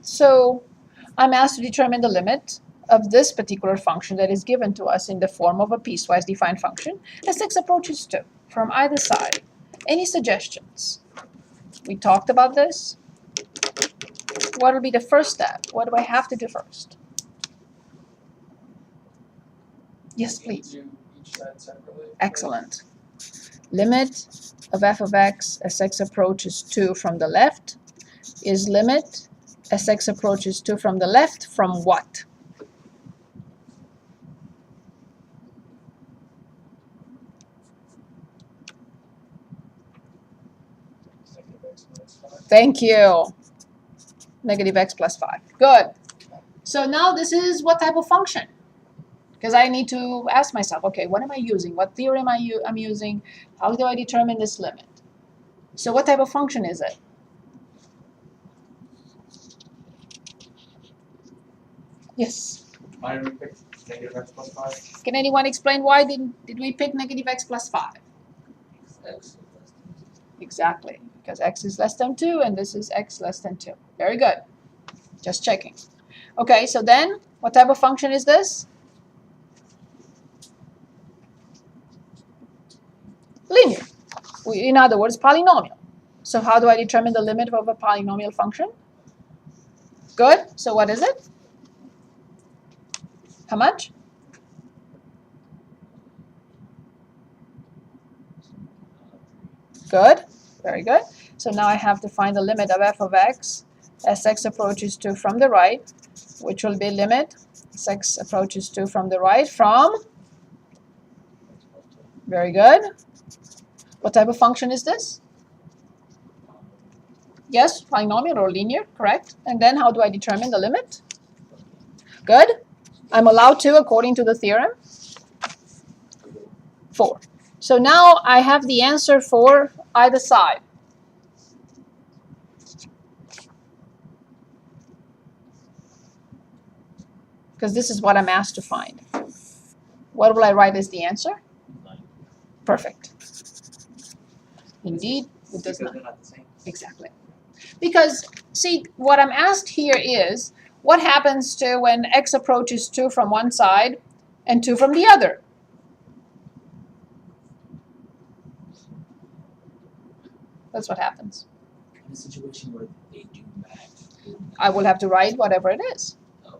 So I'm asked to determine the limit of this particular function that is given to us in the form of a piecewise defined function as x approaches 2 from either side. Any suggestions? We talked about this. What will be the first step? What do I have to do first? Yes, please. Do each side separately. Excellent. Limit of f of x as x approaches 2 from the left is limit as x approaches 2 from the left from what? Thank you. Negative x plus 5. Good. So now this is what type of function? Because I need to ask myself, okay, what am I using? What theorem I'm using? How do I determine this limit? So what type of function is it? Yes. Why did we pick negative x plus 5? Can anyone explain why did we pick negative x plus 5? X. Exactly, because x is less than 2 and this is x less than 2. Very good. Just checking. Okay, so then what type of function is this? Linear. In other words, polynomial. So how do I determine the limit of a polynomial function? Good. So what is it? How much? Good. Very good. So now I have to find the limit of f of x as x approaches 2 from the right, which will be limit as x approaches 2 from the right from? Very good. What type of function is this? Yes, polynomial or linear, correct. And then how do I determine the limit? Good. I'm allowed to according to the theorem. 4. So now I have the answer for either side. Because this is what I'm asked to find. What will I write as the answer? 9. Perfect. Indeed, it does not. They're not the same. Exactly. Because, see, what I'm asked here is, what happens to when x approaches 2 from one side and 2 from the other? That's what happens. In a situation where they do match. I will have to write whatever it is. Okay.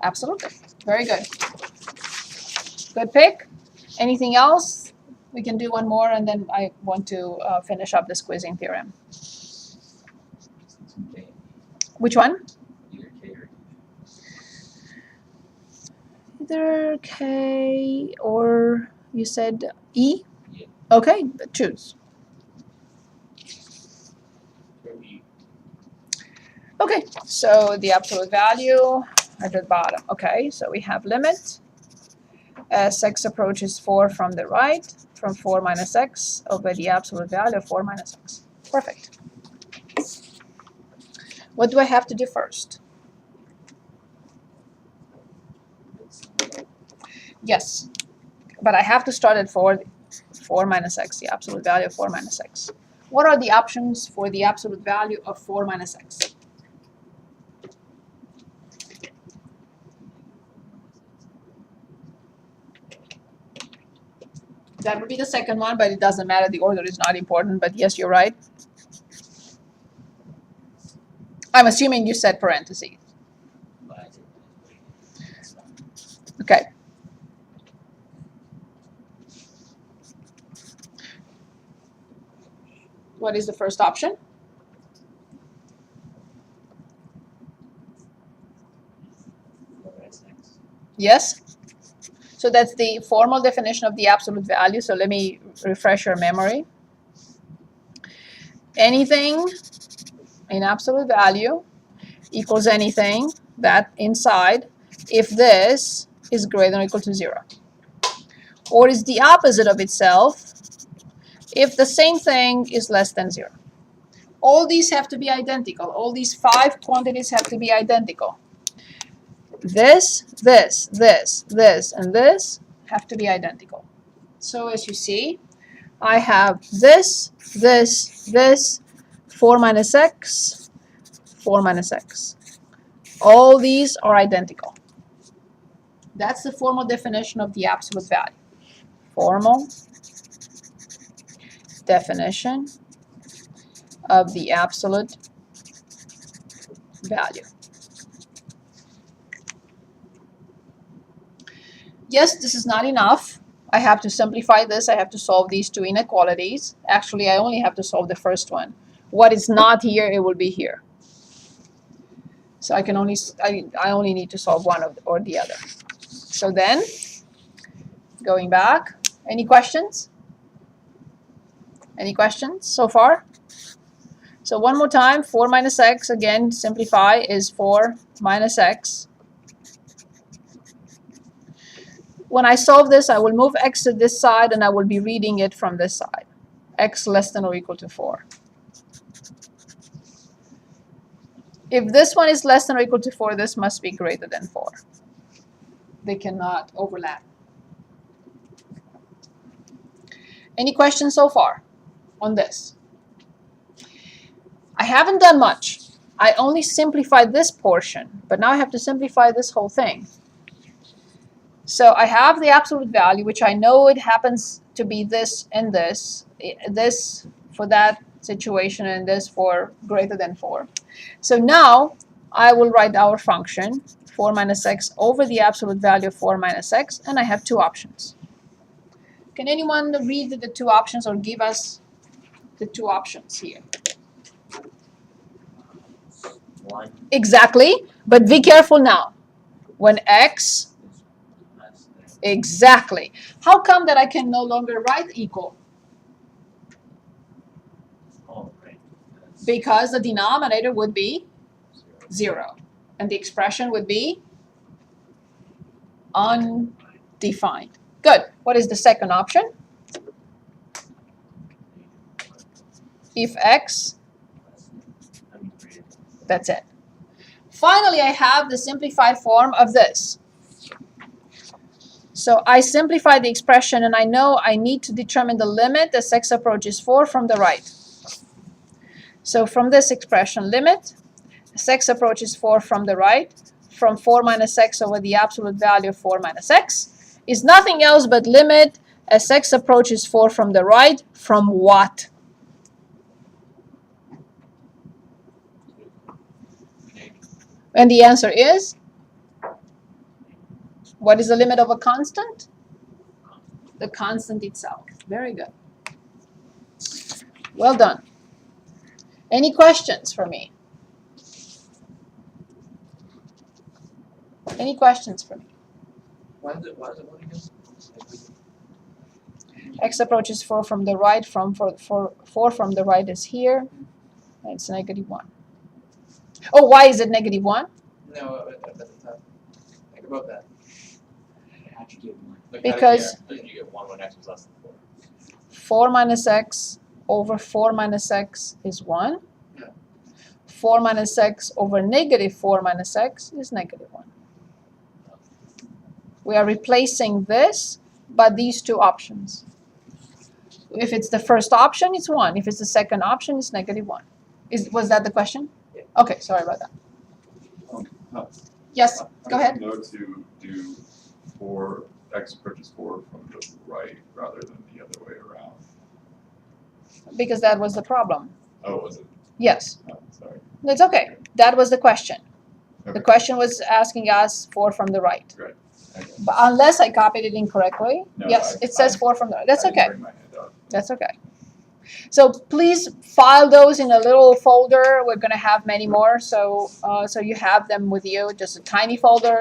Absolutely. Very good. Good pick. Anything else? We can do one more, and then I want to finish up the squeezing theorem. Which one? Either K or E. Either K or you said E? Yeah. Okay, choose. E. Okay, so the absolute value at the bottom. Okay, so we have limit as x approaches 4 from the right, from 4 minus x over the absolute value of 4 minus x. Perfect. What do I have to do first? Yes, but I have to start at 4 minus x, the absolute value of 4 minus x. What are the options for the absolute value of 4 minus x? That would be the second one, but it doesn't matter. The order is not important, but yes, you're right. I'm assuming you said parentheses. Okay. What is the first option? Yes? So that's the formal definition of the absolute value. So let me refresh your memory. Anything in absolute value equals anything that inside if this is greater than or equal to 0. Or is the opposite of itself if the same thing is less than 0. All these have to be identical. All these 5 quantities have to be identical. This, and this have to be identical. So as you see, I have this, 4 minus x, 4 minus x. All these are identical. That's the formal definition of the absolute value. Formal definition of the absolute value. Yes, this is not enough. I have to simplify this. I have to solve these two inequalities. Actually, I only have to solve the first one. What is not here, it will be here. So I only need to solve one or the other. So then, going back, any questions? Any questions so far? So one more time, 4 minus x, again, simplify, is 4 minus x. When I solve this, I will move x to this side, and I will be reading it from this side. X less than or equal to 4. If this one is less than or equal to 4, this must be greater than 4. They cannot overlap. Any questions so far on this? I haven't done much. I only simplified this portion, but now I have to simplify this whole thing. So I have the absolute value, which I know it happens to be this and this for that situation and this for greater than 4. So now I will write our function 4 minus x over the absolute value of 4 minus x, and I have two options. Can anyone read the two options or give us the two options here? One Exactly, but be careful now. When x, is less than exactly. How come that I can no longer write equal? oh, right. That's Because the denominator would be 0. 0, and the expression would be undefined. Good. What is the second option? If x, that's it. Finally, I have the simplified form of this. So I simplify the expression, and I know I need to determine the limit as x approaches 4 from the right. So from this expression, limit as x approaches 4 from the right, from 4 minus x over the absolute value of 4 minus x, is nothing else but limit as x approaches 4 from the right, from what? And the answer is, what is the limit of a constant? The constant itself. Very good. Well done. Any questions for me? Any questions for me? Why is it what again? X approaches 4 from the right, from 4 from the right is here, and it's -1. Oh, why is it -1? No, at the top. Think about that. How'd you get 1? Like, Because how did you get 1 when x was less than 4? 4 minus x over 4 minus x is 1. Yeah. 4 minus x over -4 minus x is -1. We are replacing this by these two options. If it's the first option, it's 1. If it's the second option, it's -1. Was that the question? Yeah. Okay, sorry about that. Yes, go ahead. No to do 4 x approaches 4 from the right rather than the other way around. Because that was the problem. Oh, was it? Yes. Oh, sorry. It's okay. That was the question. Okay. The question was asking us 4 from the right. Great. Okay. But unless I copied it incorrectly, No, yes, it says 4 from the right. That's I didn't okay. bring my hand out. That's okay. So please file those in a little folder. We're going to have many more, so so you have them with you. Just a tiny folder,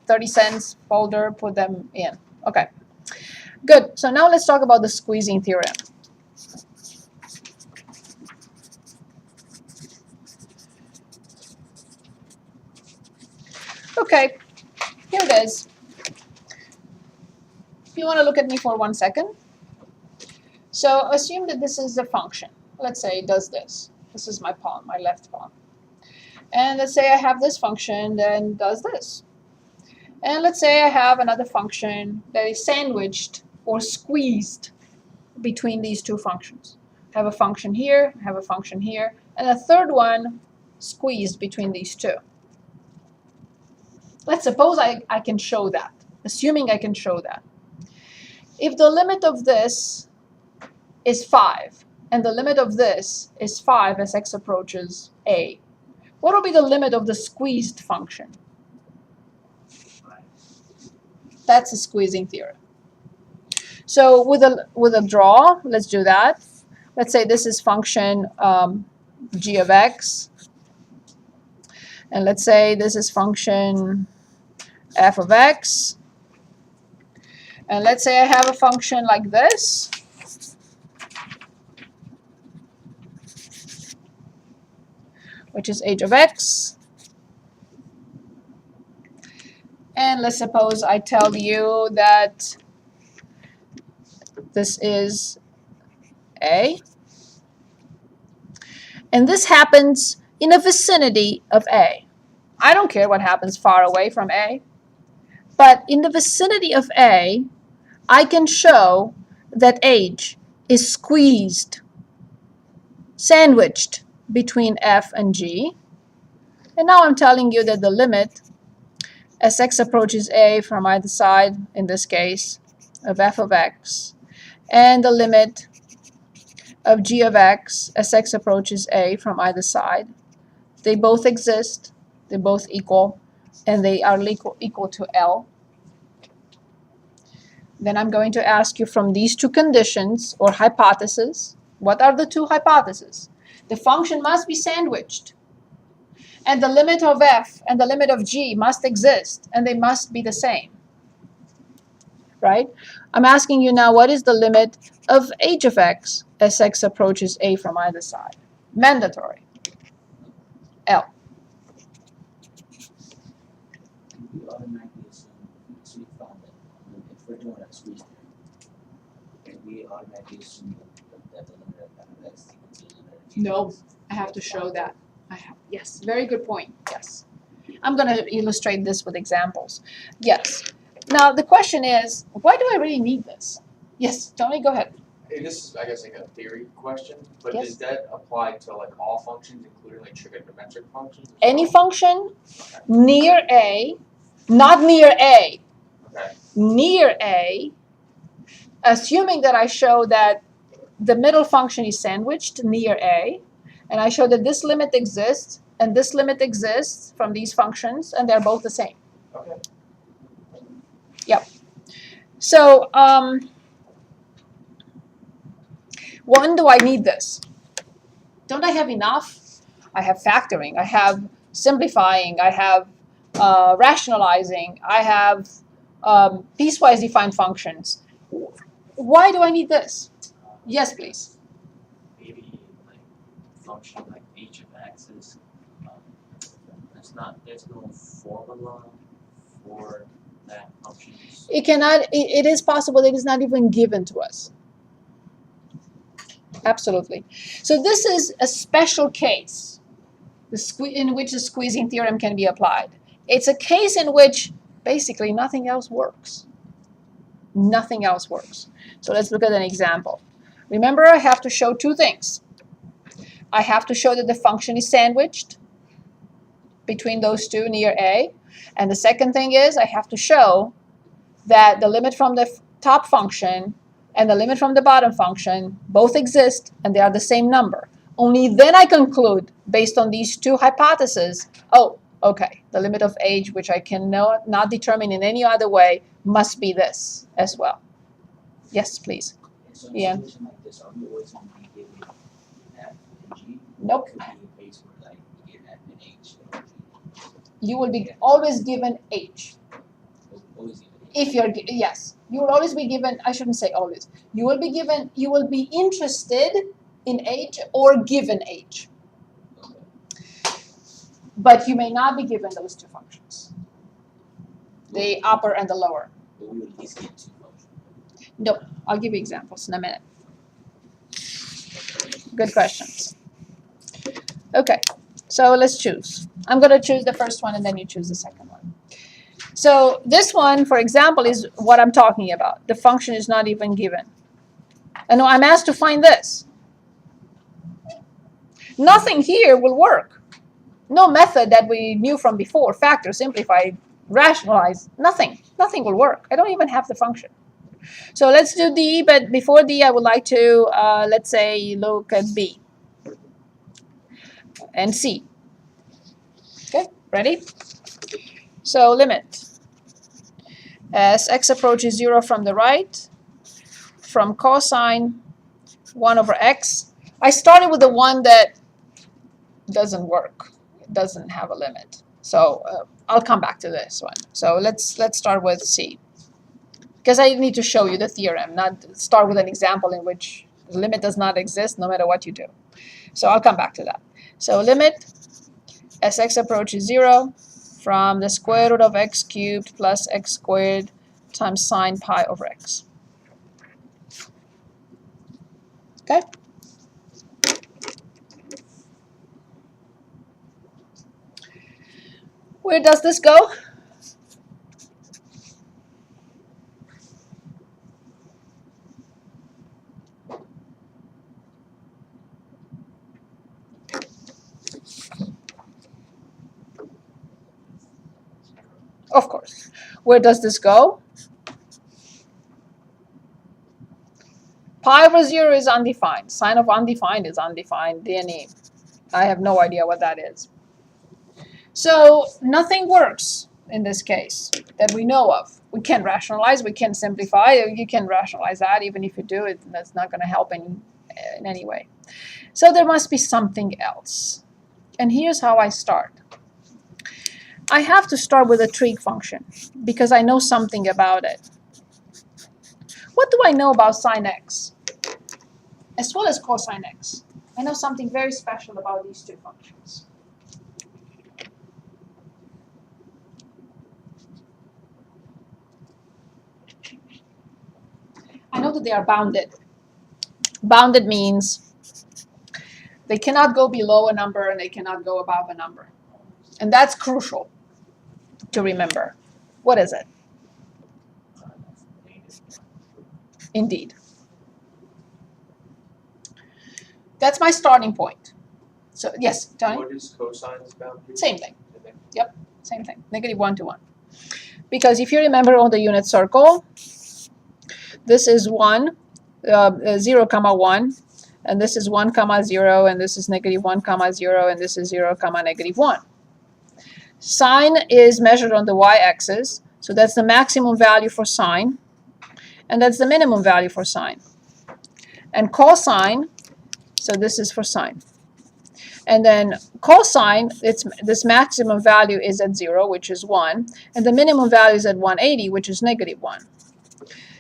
30 cents folder. Put them in. Okay. Good. So now let's talk about the squeezing theorem. Okay. Here it is. If you want to look at me for 1 second. So assume that this is a function. Let's say it does this. This is my palm, my left palm. And let's say I have this function that does this. And let's say I have another function that is sandwiched or squeezed between these two functions. I have a function here, I have a function here, and a third one squeezed between these two. Let's suppose I can show that, assuming I can show that. If the limit of this is 5, and the limit of this is 5 as x approaches a, what will be the limit of the squeezed function? That's a squeezing theorem. So with a draw, let's do that. Let's say this is function g of x, and let's say this is function f of x, and let's say I have a function like this, which is h of x, and let's suppose I tell you that this is a, and this happens in a vicinity of a. I don't care what happens far away from a, but in the vicinity of a, I can show that h is squeezed, sandwiched between f and g. And now I'm telling you that the limit as x approaches a from either side, in this case, of f of x, and the limit of g of x as x approaches a from either side, they both exist, they both equal, and they are equal to L. Then I'm going to ask you from these two conditions or hypotheses, what are the two hypotheses? The function must be sandwiched, and the limit of f and the limit of g must exist, and they must be the same. Right? I'm asking you now, what is the limit of h of x as x approaches a from either side? Mandatory. L. We automatically assume, so we found that if we're doing a squeeze theorem, we automatically assume that the limit of f of x is equal to the limit of g. No, I have to show that. Yes, very good point. Yes. I'm going to illustrate this with examples. Yes. Now, the question is, why do I really need this? Yes, Tony, go ahead. Hey, this is, I guess, like a theory question, but Yes. does that apply to like all functions, including like trigonometric functions? as Any well? function near a, not near a, Okay. near a, assuming that I show that the middle function is sandwiched near a, and I show that this limit exists and this limit exists from these functions, and they're both the same. Okay. So, when do I need this? Don't I have enough? I have factoring, I have simplifying, I have rationalizing, I have piecewise defined functions. Why do I need this? Yes, please. Maybe like function like h of x is, there's no formula for that function. It is possible that it is not even given to us. Absolutely. So this is a special case in which the squeezing theorem can be applied. It's a case in which basically nothing else works. Nothing else works. So let's look at an example. Remember, I have to show two things. I have to show that the function is sandwiched between those two near a. And the second thing is I have to show that the limit from the top function and the limit from the bottom function both exist and they are the same number. Only then I conclude, based on these two hypotheses, oh, okay, the limit of h, which I can not determine in any other way, must be this as well. Yes, please. So in Yeah. a situation like this, are we always going to be given f and g? Nope. Could be a case where like we get f and h and g. You will be always given h. Always given h. If you're, yes, you will always be given, I shouldn't say always, you will be interested in h or given h. Okay. But you may not be given those two functions, the upper and the lower. But we would at least get two functions. No, I'll give you examples in a minute. Good questions. Okay, so let's choose. I'm going to choose the first one and then you choose the second one. So this one, for example, is what I'm talking about. The function is not even given. And I'm asked to find this. Nothing here will work. no method that we knew from before, factor, simplify, rationalize, nothing will work. I don't even have the function. So let's do D, but before D, I would like to, let's say, look at B and C. Okay, ready? So limit. As x approaches 0 from the right, from cosine 1 over x. I started with the one that doesn't work. It doesn't have a limit. So I'll come back to this one. So let's start with C. Because I need to show you the theorem, not start with an example in which the limit does not exist no matter what you do. So I'll come back to that. So limit as x approaches 0 from the square root of x cubed plus x squared times sine pi over x. Okay? Where does this go? Of course. Where does this go? Pi over 0 is undefined. Sine of undefined is undefined. DNE. I have no idea what that is. So nothing works in this case that we know of. We can rationalize, we can simplify. You can rationalize that. Even if you do it, that's not going to help in any way. So there must be something else. And here's how I start. I have to start with a trig function because I know something about it. What do I know about sine x as well as cosine x? I know something very special about these two functions. I know that they are bounded. Bounded means they cannot go below a number and they cannot go above a number. And that's crucial to remember. What is it? Indeed. That's my starting point. So yes, Tony? What is cosine's boundary? Same thing. Yep, same thing. Negative 1 to 1. Because if you remember on the unit circle, this is 1, 0, comma 1, and this is 1, comma 0, and this is negative 1, comma 0, and this is 0, comma negative 1. Sine is measured on the y-axis, so that's the maximum value for sine, and that's the minimum value for sine. And cosine, so this is for sine. And then cosine, this maximum value is at 0, which is 1, and the minimum value is at 180, which is negative 1.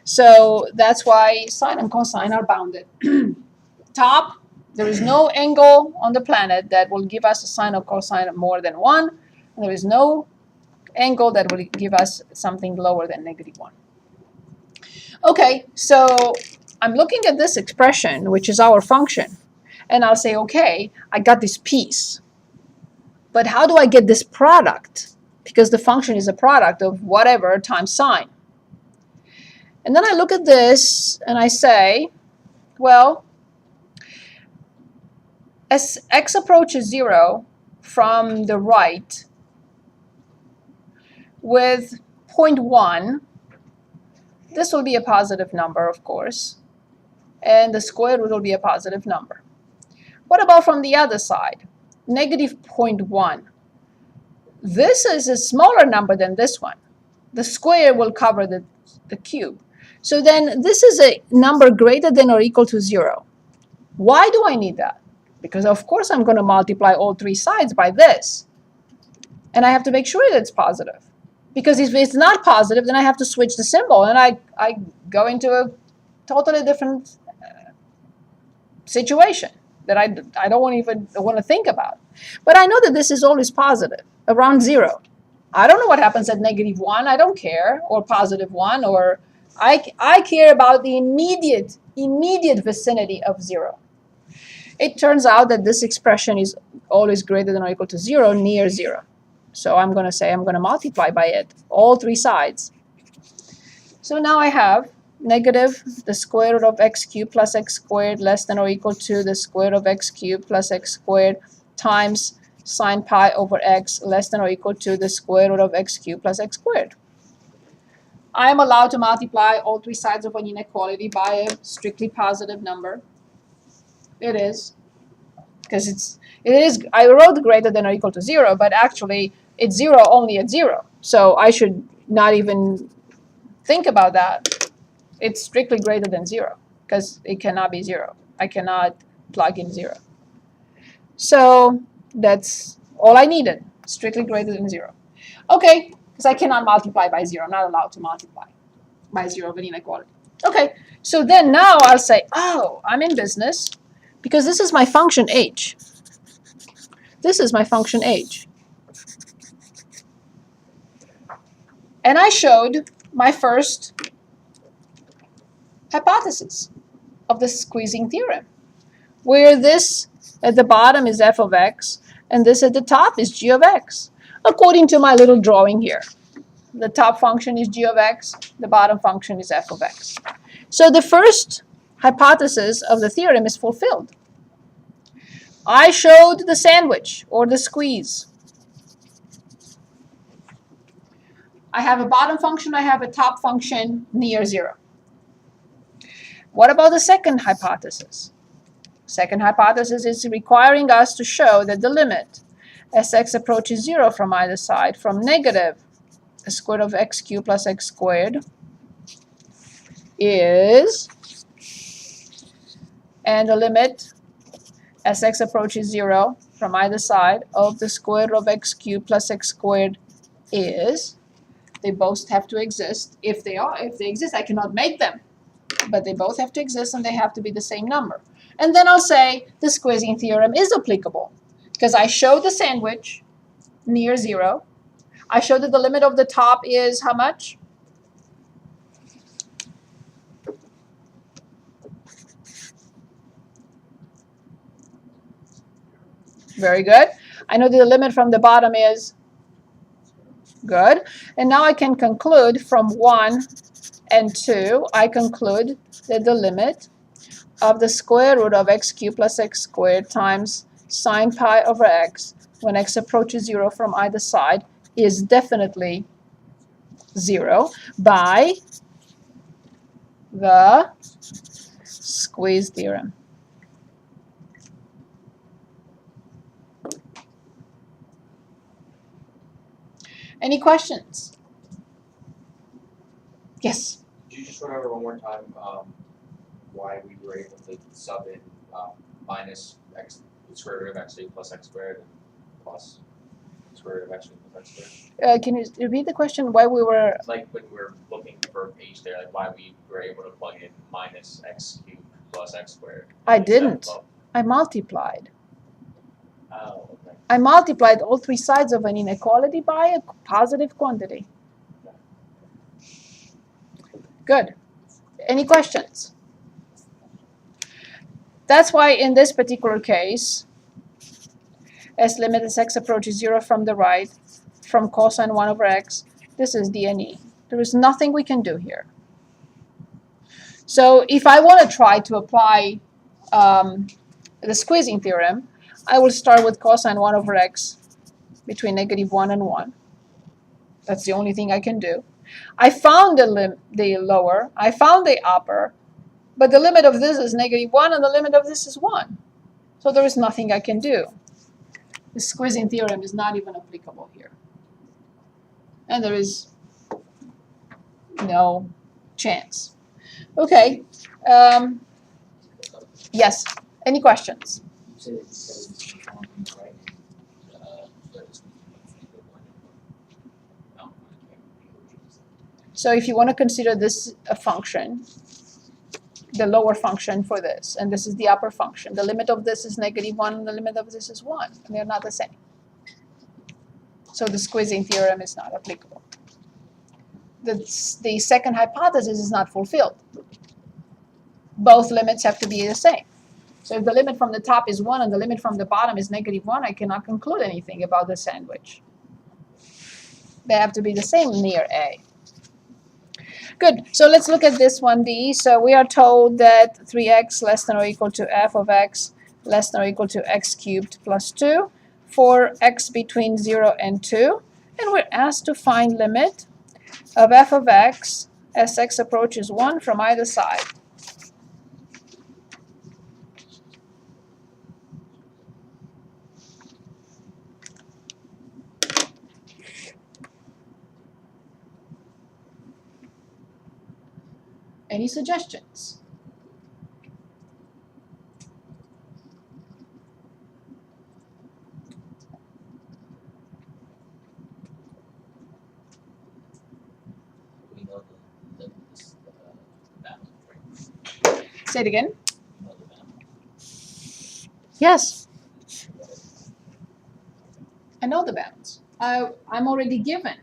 So that's why sine and cosine are bounded. Top, there is no angle on the planet that will give us a sine or cosine of more than 1. And there is no angle that will give us something lower than negative 1. Okay, so I'm looking at this expression, which is our function. And I'll say, okay, I got this piece. But how do I get this product? Because the function is a product of whatever times sine. And then I look at this and I say, well, as x approaches 0 from the right with 0.1, this will be a positive number, of course, and the square root will be a positive number. What about from the other side? Negative 0.1. This is a smaller number than this one. The square will cover the cube. So then this is a number greater than or equal to 0. Why do I need that? Because of course I'm going to multiply all three sides by this. And I have to make sure that it's positive. Because if it's not positive, then I have to switch the symbol. And I go into a totally different situation that I don't even want to think about. But I know that this is always positive, around 0. I don't know what happens at negative 1. I don't care. Or positive 1. Or I care about the immediate vicinity of 0. It turns out that this expression is always greater than or equal to 0, near 0. So I'm going to say I'm going to multiply by it, all three sides. So now I have negative the square root of x cubed plus x squared less than or equal to the square root of x cubed plus x squared times sine pi over x less than or equal to the square root of x cubed plus x squared. I am allowed to multiply all three sides of an inequality by a strictly positive number. It is. Because it is, I wrote greater than or equal to 0, but actually it's 0 only at 0. So I should not even think about that. It's strictly greater than 0, because it cannot be 0. I cannot plug in 0. So that's all I needed, strictly greater than 0. Okay, because I cannot multiply by 0. I'm not allowed to multiply by 0 of an inequality. Okay, so then now I'll say, oh, I'm in business, because this is my function h. This is my function h. And I showed my first hypothesis of the squeezing theorem, where this at the bottom is f of x, and this at the top is g of x, according to my little drawing here. The top function is g of x, the bottom function is f of x. So the first hypothesis of the theorem is fulfilled. I showed the sandwich, or the squeeze. I have a bottom function, I have a top function near 0. What about the second hypothesis? Second hypothesis is requiring us to show that the limit as x approaches 0 from either side, from negative the square root of x cubed plus x squared is, and the limit as x approaches 0 from either side of the square root of x cubed plus x squared is, they both have to exist. If they exist, I cannot make them, but they both have to exist and they have to be the same number. And then I'll say the squeezing theorem is applicable because I showed the sandwich near 0. I showed that the limit of the top is how much? Very good. I know that the limit from the bottom is good. And now I can conclude from 1 and 2, I conclude that the limit of the square root of x cubed plus x squared times sine pi over x when x approaches 0 from either side is definitely 0 by the squeeze theorem. Any questions? Yes? Could you just remember one more time why we were able to sub in minus x, the square root of x plus x squared and plus the square root of x plus x squared? Can you repeat the question? Why we were... Like when we were looking for h there, like why we were able to plug in minus x cubed plus x squared. I didn't. I multiplied. Oh, okay. I multiplied all three sides of an inequality by a positive quantity. Good. Any questions? That's why in this particular case, as limit as x approaches 0 from the right, from cosine 1 over x, this is d and e. There is nothing we can do here. So if I want to try to apply the squeezing theorem, I will start with cosine 1 over x between negative 1 and 1. That's the only thing I can do. I found the lower, I found the upper, but the limit of this is negative 1 and the limit of this is 1. So there is nothing I can do. The squeezing theorem is not even applicable here. And there is no chance. Okay. Yes. Any questions? You said it's one thing, right? But it's one. So if you want to consider this a function, the lower function for this, and this is the upper function, the limit of this is negative 1 and the limit of this is 1, and they're not the same. So the squeezing theorem is not applicable. The second hypothesis is not fulfilled. Both limits have to be the same. So if the limit from the top is 1 and the limit from the bottom is negative 1, I cannot conclude anything about the sandwich. They have to be the same near A. Good. So let's look at this one, D. So we are told that 3x less than or equal to f of x less than or equal to x cubed plus 2 for x between 0 and 2, and we're asked to find limit of f of x as x approaches 1 from either side. Any suggestions? We know the this bound, right? Say it again. We know the bound. Yes, I know the bounds. I'm already given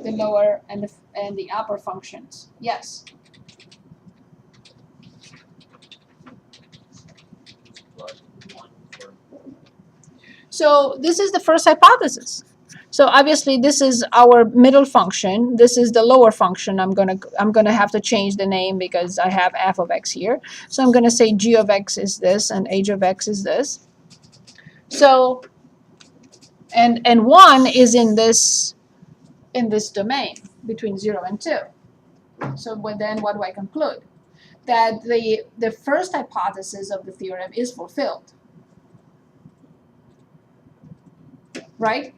the lower and the upper functions. Yes. Plus 1 for So this is the first hypothesis. So obviously this is our middle function. This is the lower function. I'm gonna have to change the name because I have f of x here. So I'm gonna say g of x is this and h of x is this. So and 1 is in this domain between 0 and 2. So then what do I conclude? That the first hypothesis of the theorem is fulfilled. Right?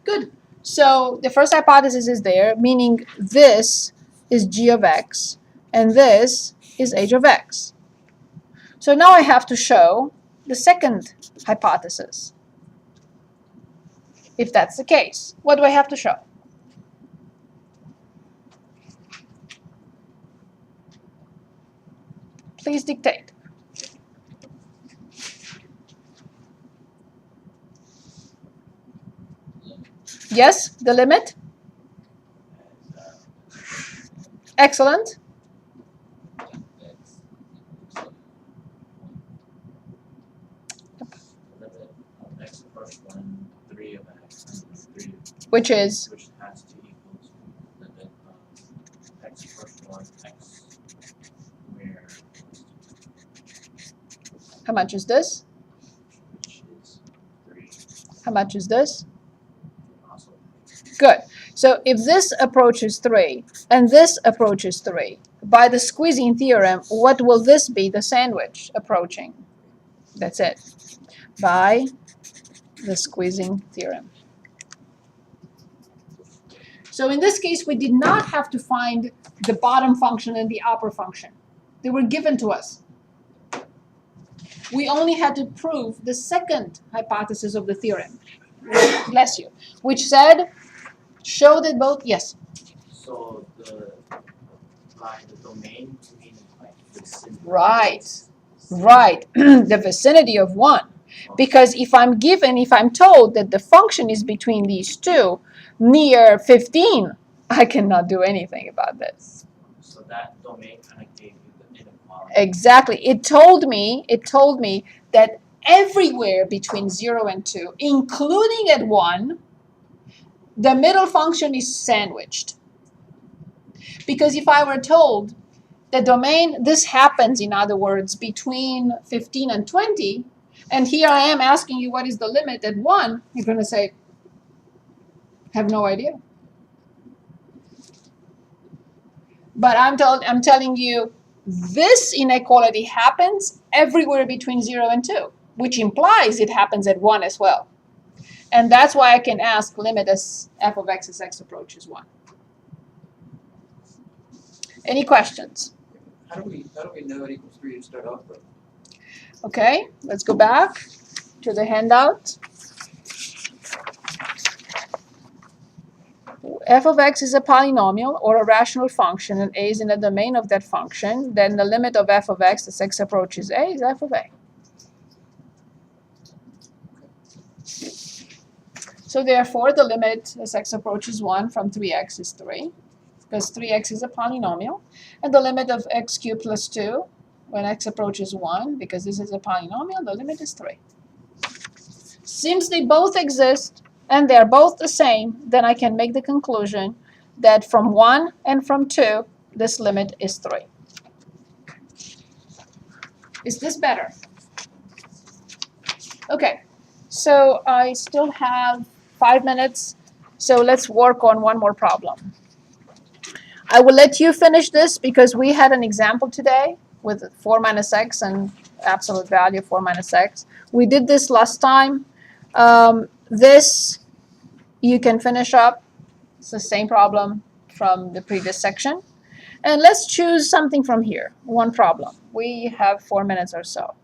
Good. So the first hypothesis is there, meaning this is g of x and this is h of x. So now I have to show the second hypothesis. If that's the case, what do I have to show? Please dictate. Yes, the limit? Excellent. x equals 1. Limit of x approach 1, 3 of x, and 3 Which is? which has to equal to limit of x approach 1, x squared How much is this? which is 3 How much is this? also. Good. So if this approaches 3 and this approaches 3, by the squeezing theorem, what will this be, the sandwich approaching? That's it. By the squeezing theorem. So in this case, we did not have to find the bottom function and the upper function. They were given to us. We only had to prove the second hypothesis of the theorem, bless you, which said, show that both, yes. So the domain to mean like vicinity. Right, right, the vicinity of 1. Because if I'm told that the function is between these two, near 15, I cannot do anything about this. So that domain kind of gave you the inequality. Exactly. It told me that everywhere between 0 and 2, including at 1, the middle function is sandwiched. Because if I were told the domain, this happens, in other words, between 15 and 20, and here I am asking you what is the limit at 1, you're going to say, have no idea. But I'm telling you, this inequality happens everywhere between 0 and 2, which implies it happens at 1 as well. And that's why I can ask limit as f of x as x approaches 1. Any questions? How do we know it equals 3 to start off with? Okay, let's go back to the handout. F of x is a polynomial or a rational function, and a is in the domain of that function. Then the limit of f of x as x approaches a is f of a. So therefore, the limit as x approaches 1 from 3x is 3, because 3x is a polynomial. And the limit of x cubed plus 2 when x approaches 1, because this is a polynomial, the limit is 3. Since they both exist and they're both the same, then I can make the conclusion that from 1 and from 2, this limit is 3. Is this better? Okay, so I still have 5 minutes, so let's work on one more problem. I will let you finish this because we had an example today with 4 minus x and absolute value 4 minus x. We did this last time. This you can finish up. It's the same problem from the previous section. And let's choose something from here, one problem. We have 4 minutes or so.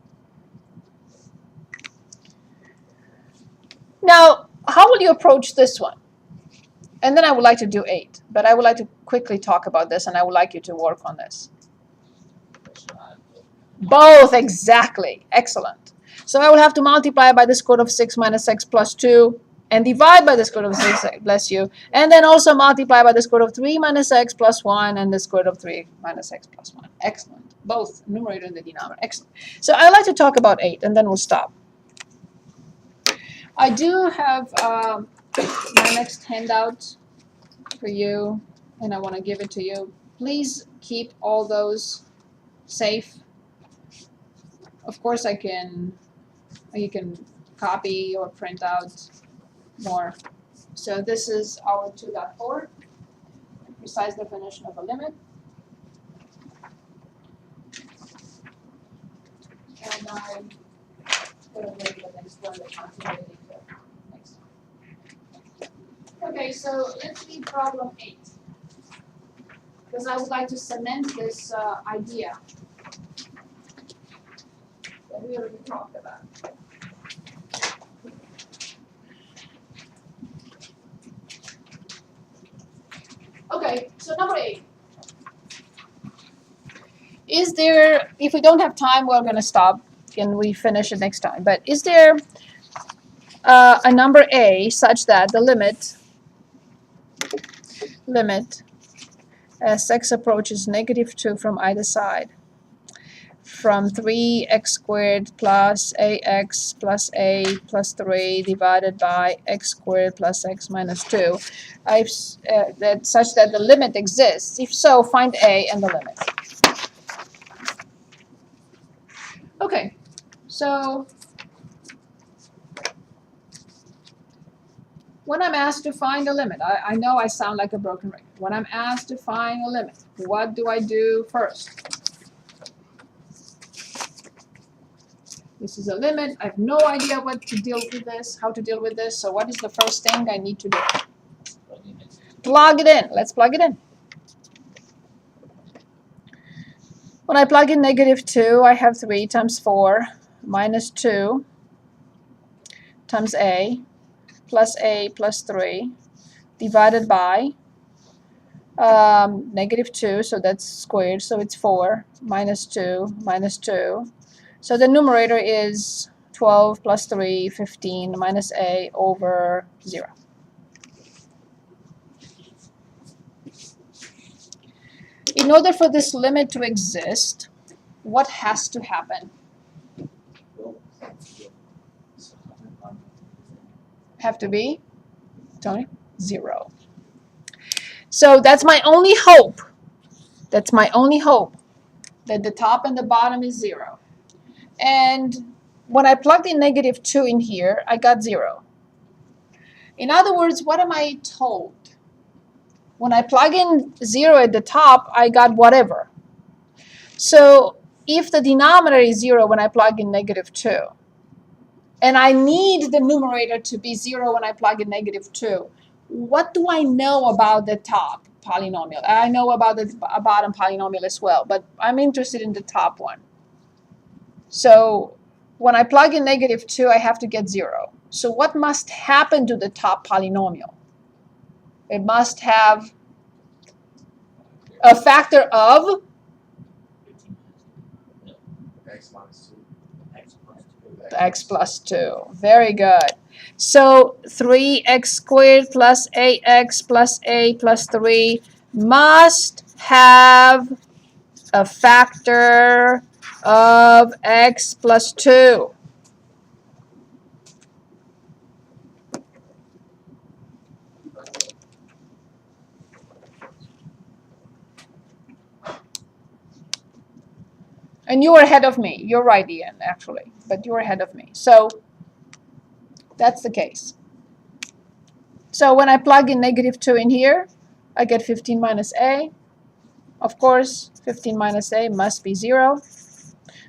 Now, how will you approach this one? And then I would like to do 8, but I would like to quickly talk about this, and I would like you to work on this. Both, exactly. Excellent. So I will have to multiply by the square root of 6 minus x plus 2, and divide by the square root of 6, bless you, and then also multiply by the square root of 3 minus x plus 1, and the square root of 3 minus x plus 1. Excellent. Both numerator and the denominator. Excellent. So I'd like to talk about 8, and then we'll stop. I do have my next handout for you, and I want to give it to you. Please keep all those safe. Of course, you can copy or print out more. So this is our 2.4, precise definition of a limit. And I'm going to make the next one the continuity term. Next. Okay, so let's read problem 8, because I would like to cement this idea that we already talked about. Okay, so number 8. Is there, if we don't have time, we're going to stop and we finish it next time. But is there a number a such that the limit as x approaches -2 from either side, from 3x squared plus ax plus a plus 3 divided by x squared plus x minus 2, that such that the limit exists? If so, find a and the limit. Okay, so when I'm asked to find a limit, I know I sound like a broken record. When I'm asked to find a limit, what do I do first? This is a limit. I have no idea what to deal with this, how to deal with this. So what is the first thing I need to do? Plug it in. Let's plug it in. When I plug in -2, I have 3 times 4 minus 2 times a plus 3 divided by -2, so that's squared, so it's 4 minus 2 minus 2. So the numerator is 12 plus 3, 15 minus a over 0. In order for this limit to exist, what has to happen? Have to be, Tony? 0. So that's my only hope. That's my only hope, that the top and the bottom is 0. And when I plugged in -2 in here, I got 0. In other words, what am I told? When I plug in 0 at the top, I got whatever. So if the denominator is 0 when I plug in -2, and I need the numerator to be 0 when I plug in -2, what do I know about the top polynomial? I know about the bottom polynomial as well, but I'm interested in the top one. So when I plug in -2, I have to get 0. So what must happen to the top polynomial? It must have a factor of X minus 2. x plus 2. Very good. So 3x squared plus ax plus a plus 3 must have a factor of x plus 2. And you are ahead of me. You're right, Ian, actually. But you're ahead of me. So That's the case. So when I plug in -2 in here, I get 15 minus a. Of course, 15 minus a must be 0.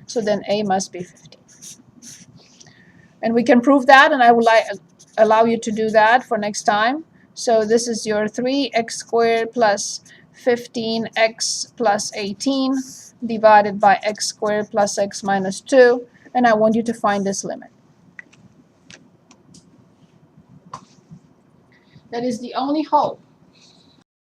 So then a must be 15. And we can prove that, and I will allow you to do that for next time. So this is your 3x squared plus 15x plus 18 divided by x squared plus x minus 2. And I want you to find this limit. That is the only hope